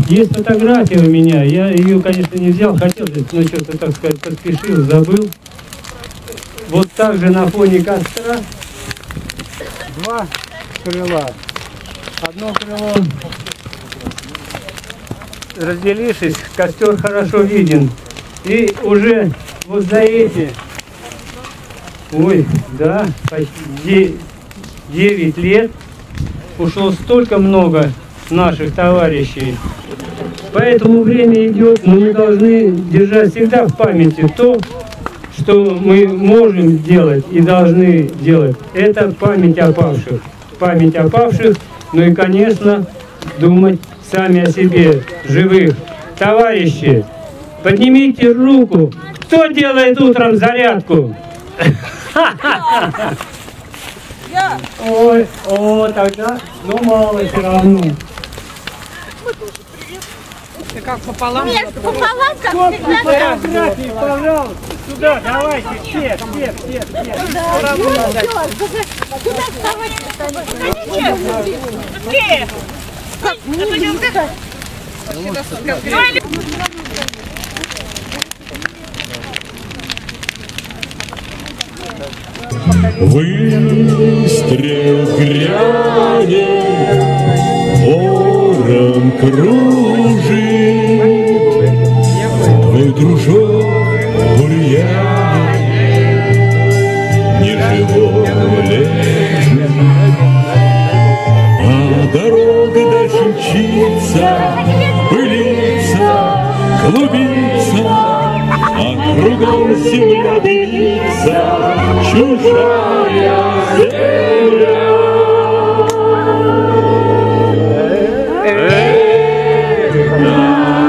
Есть фотография у меня, я ее, конечно, не взял, хотел, но что-то, так сказать, поспешил, забыл. Вот так же на фоне костра два крыла. Одно крыло, разделившись, костер хорошо виден. И уже вот за эти, ой, да, почти 9 лет ушло столько много наших товарищей. Поэтому время идет, но мы должны держать всегда в памяти то, что мы можем делать и должны делать. Это память о павших. Память о павших, ну и, конечно, думать сами о себе, живых. Товарищи, поднимите руку. Кто делает утром зарядку? Ой, о, тогда, ну мало все равно. Ты как пополам? Нет, пополам как фотографии, пожалуйста, сюда, давайте, все. Куда вставать? Выстрел грянет, ворон кружит, твой дружок бурьянит, неживой лежит. А дорога дальше мчится, пылится, клубится, а кругом земля дымится, чужая земля.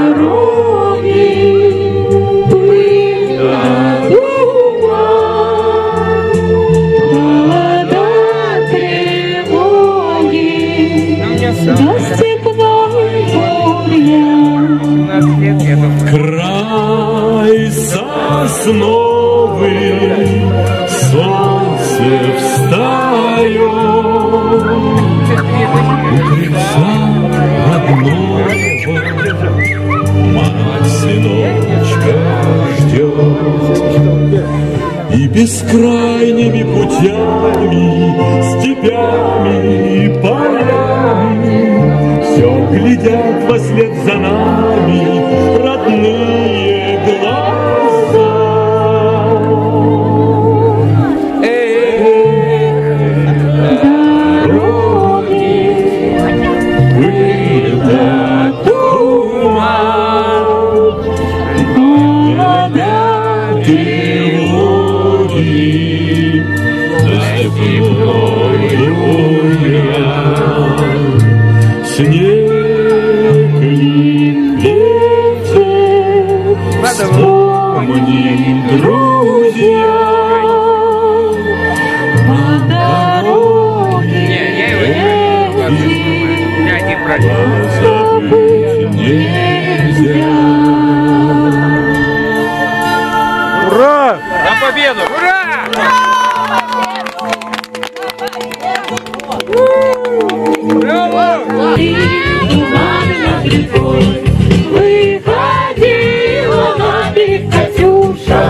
Дороги, пыль да туман, вода тревоги, да степной бурьян. Край сосновый, солнце встает, у крыльца родного мать сыночка ждет. И бескрайними путями, степями и полями все глядят вслед за нами родные глаза. Дороги, пыль да туман, вода тревоги, за степной бурьян. Снег и ветер, вспомним, друзья, по дороге забыть нельзя. Ура! За победу! Ура! Выходила на берег Катюша,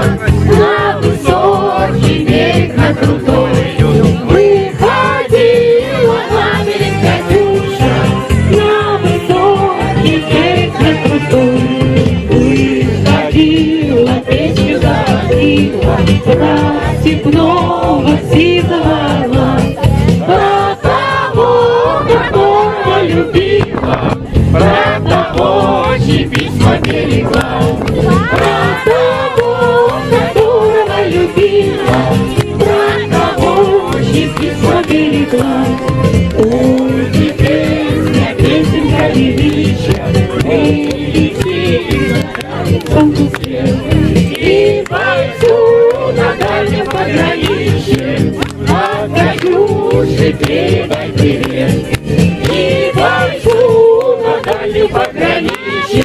на высокий берег, на крутой. Выходила на берег Катюша, на высокий берег, на крутой. Выходила, песню заводила про степного сизого, про того, которого любила, про того, чьи письма берегла, про того, которого любила, про того, чьи письма берегла. Ой, песня, песенка величия, мы летели на и пойду на дальнем пограничье, от Катюши передай привет. И пойду на дальнем пограничье,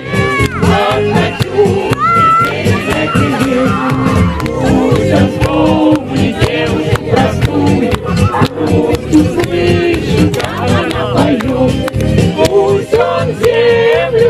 от Катюши передай привет. Пусть он вспомнит девушку простую, пусть услышит, как она поет. Пусть он землю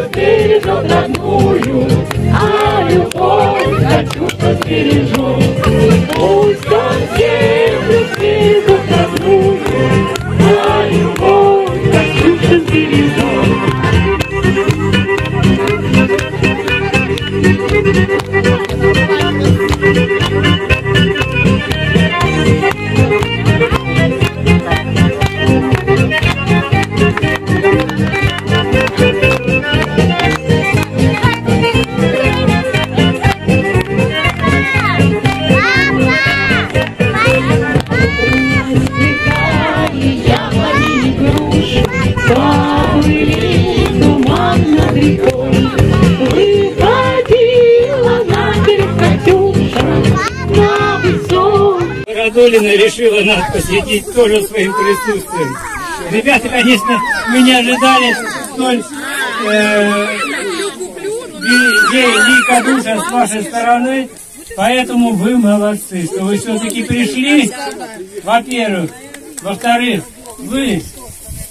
Бадулина решила нас посвятить тоже своим присутствием. Ребята, конечно, мы не ожидали столь великодушия с вашей стороны, поэтому вы молодцы, что вы все-таки пришли, во-первых. Во-вторых, вы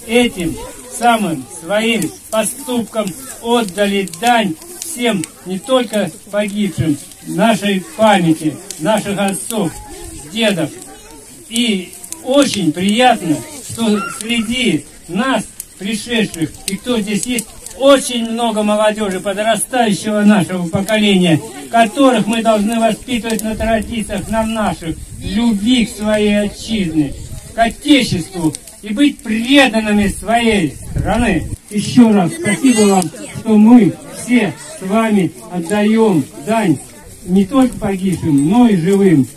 этим самым своим поступком отдали дань всем, не только погибшим, нашей памяти, наших отцов, дедов. И очень приятно, что среди нас, пришедших, и кто здесь есть, очень много молодежи, подрастающего нашего поколения, которых мы должны воспитывать на традициях, на наших, любви к своей отчизне, к Отечеству и быть преданными своей страны. Еще раз спасибо вам, что мы все с вами отдаем дань не только погибшим, но и живым.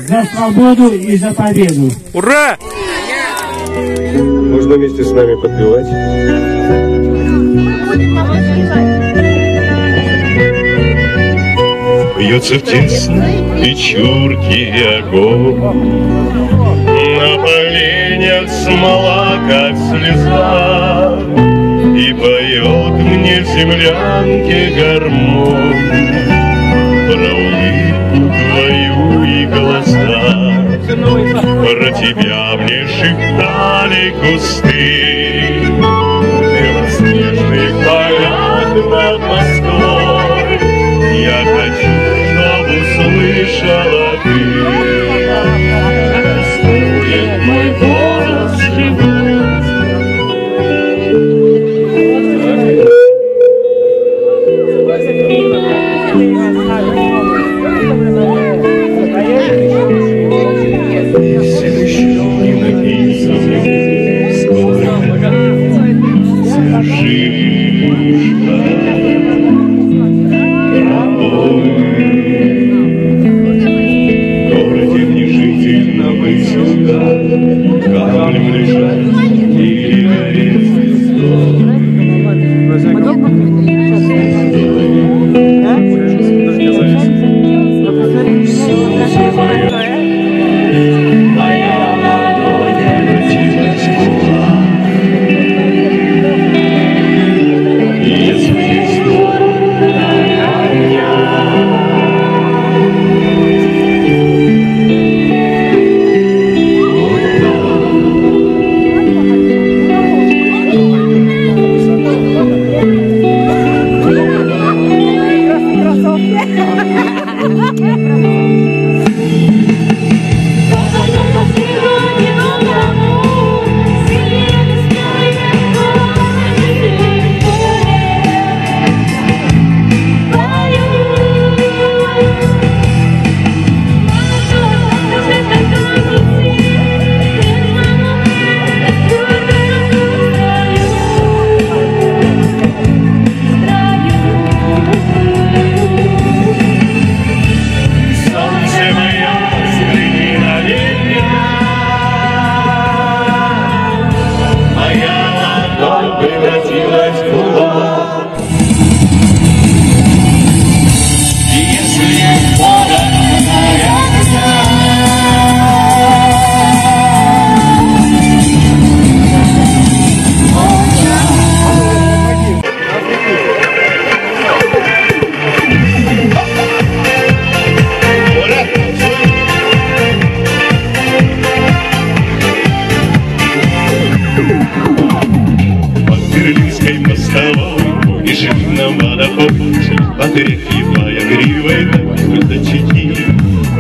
За свободу и за победу! Ура! Можно вместе с нами подпевать? Бьется в тесной печурке огонь, на поленьях смола, как слеза, и поет мне в землянке гармонь про улыбку твою и глаза. Про тебя мне шептали кусты в белоснежных полях над Москвой. Я хочу, чтобы услышала ты, раскроет мой голос живой. Потряхивая гривой до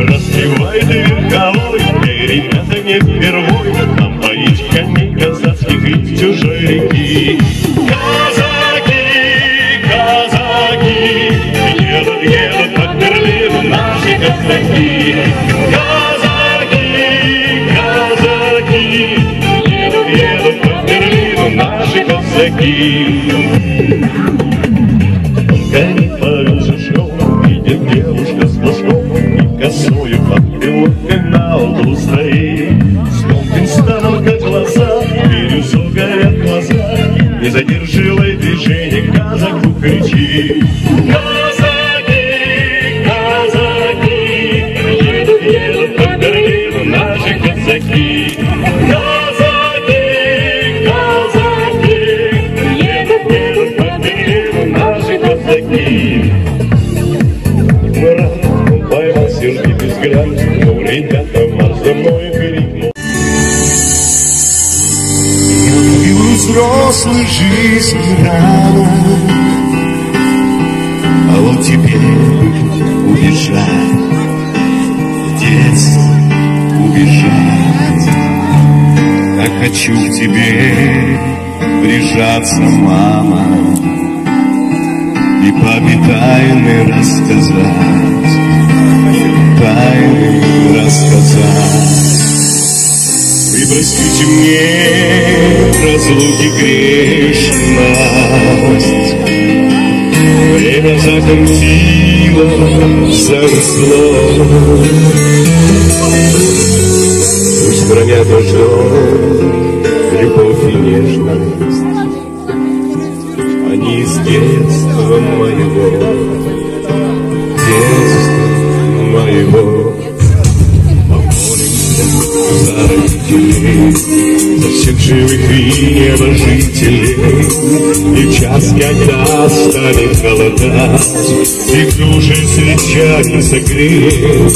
распевает верховой, и ребята не впервой нам поить коней казацких из чужой реки. Казаки, казаки, едут, едут по Берлину наши казаки. Казаки, казаки, едут, едут по Берлину наши казаки. Видит девушка с платком и косою под пилоткой на углу стоит. С тонким станом, как глаза, бирюзу горят глаза, не задерживай движение, казаку кричи. Казаки, казаки, едут, едут по Берлину мной крикнул. Я пью взрослой жизни рано, а вот теперь убежать, в детство убежать. Как хочу к тебе прижаться, мама, и папе тайны рассказать, тайны рассказать. Вы простите мне разлуки грешность, время закрутило, заросло. Пусть бронят дождем любовь и нежность, они из детства моего, детства моего. Помолимся за родителей, за всех живых и небожителей, и в час, когда станет холодать, их души свеча не согреет.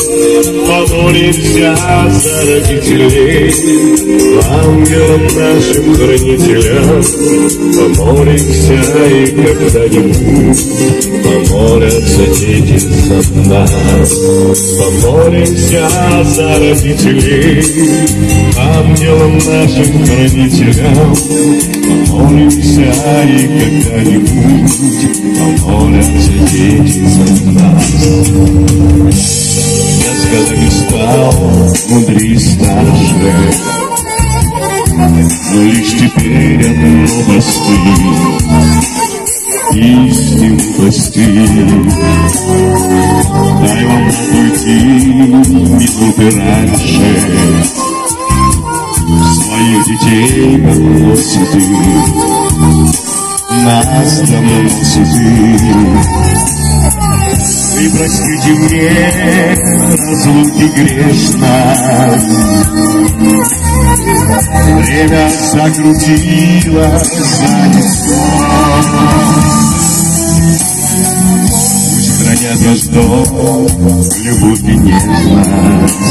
Помолимся за родителей, ангелам нашим хранителям. Помолимся, и когда-нибудь помолятся дети за нас. Помолимся за родителей, ангелам нашим хранителям. Помолимся, и когда-нибудь помолятся дети за нас. Я с годами стал мудрее старше, но лишь теперь одно постиг, истину постиг. Дай вам уйти минуты раньше, своих детей давно суды, нас давно суды. Вы простите мне разлуки грешность, время закрутило, занесло. Пусть хранят ваш дом любовь и нежность.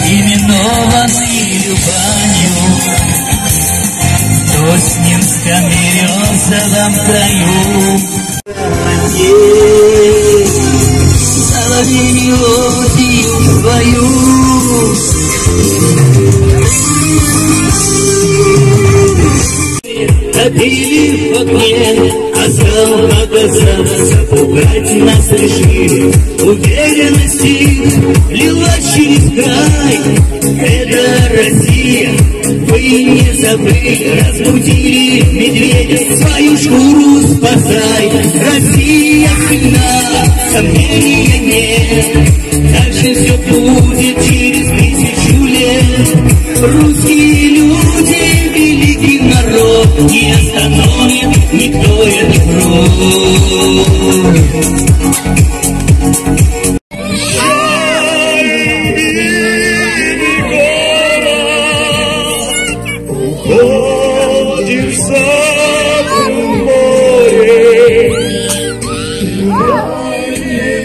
Именованный любовью, кто с ним скамерился в краю. Соловей мелодию свою, топили в огне, а зал оказался, запугать нас решили. Уверенности лилась через край. Это Россия, вы не забыли, разбудили медведя, свою шкуру спасай. Россия сильна, сомнения нет, дальше все будет через 1000 лет. Русские люди, великий народ, не остановит никто эту кровь. Уходишь за море,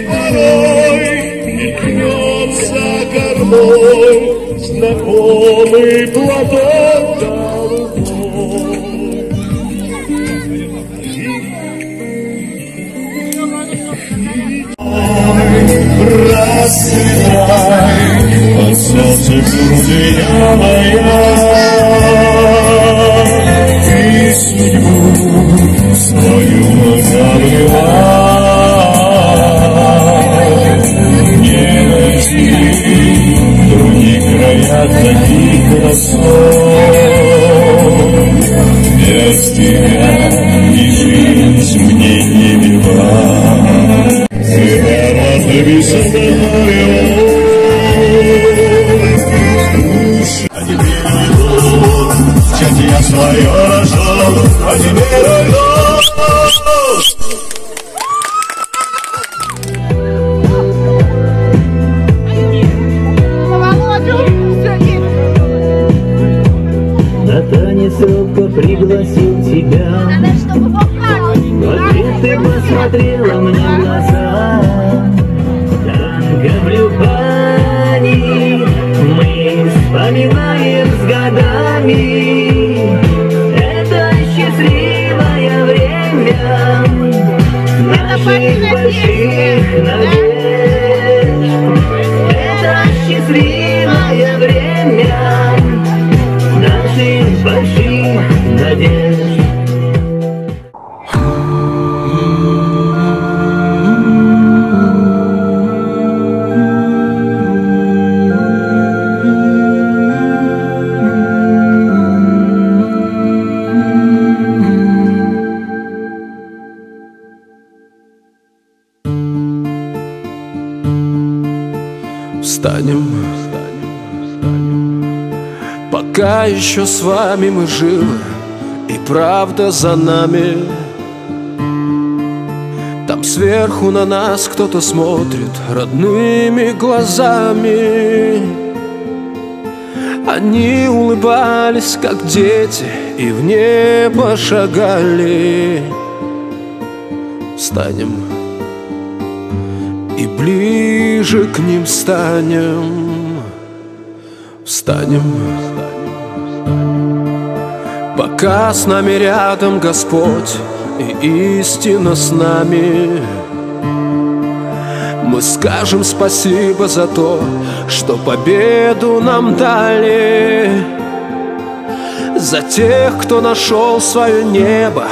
порой мелькнется кормой знакомый платок голубой. Расцветай под солнце грудья моя, и судьбу свою обливай. Ненависти в других краях таких красот, без тебя и жизнь мне не мила. Тебя разлюби с тобою. А теперь уйду, счастье я свое нашел, а теперь уйду. робко пригласил тебя. В ответ ты посмотрела мне в глаза. Танго влюблений мы вспоминаем с годами. Это счастливое время наших больших надежд. Это счастливое время наших больших надежд. Встанем, пока еще с вами мы живы, и правда за нами. Там сверху на нас кто-то смотрит родными глазами. Они улыбались, как дети, и в небо шагали. Встанем и ближе к ним станем. Встанем, пока с нами рядом Господь и истина с нами. Мы скажем спасибо за то, что победу нам дали, за тех, кто нашел свое небо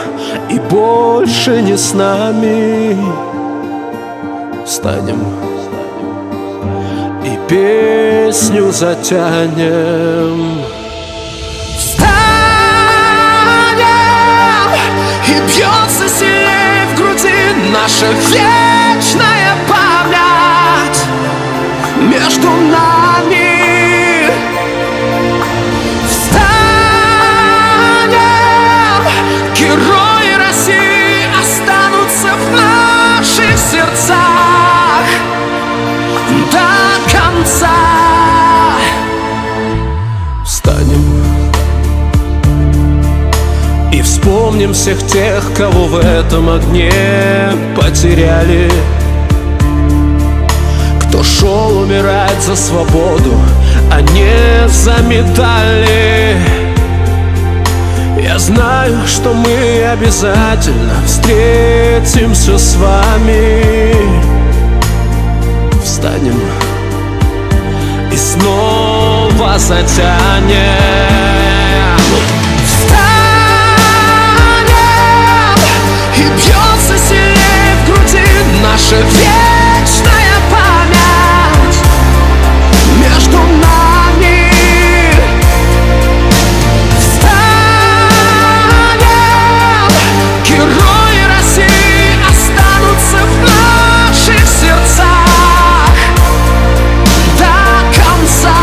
и больше не с нами. Встанем и песню затянем. Встанем, и бьется сильнее в груди наша вечная память между нами. Встанем, герои России останутся в наших сердцах до конца. Встанем и вспомним всех тех, кого в этом огне потеряли, кто шел умирать за свободу, а не за медали. Я знаю, что мы обязательно встретимся с вами. Встанем и снова затянем. Встанем, и бьется сильнее в груди наша вечная память между нами. Встанем, герои России останутся в наших сердцах до конца.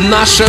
Наша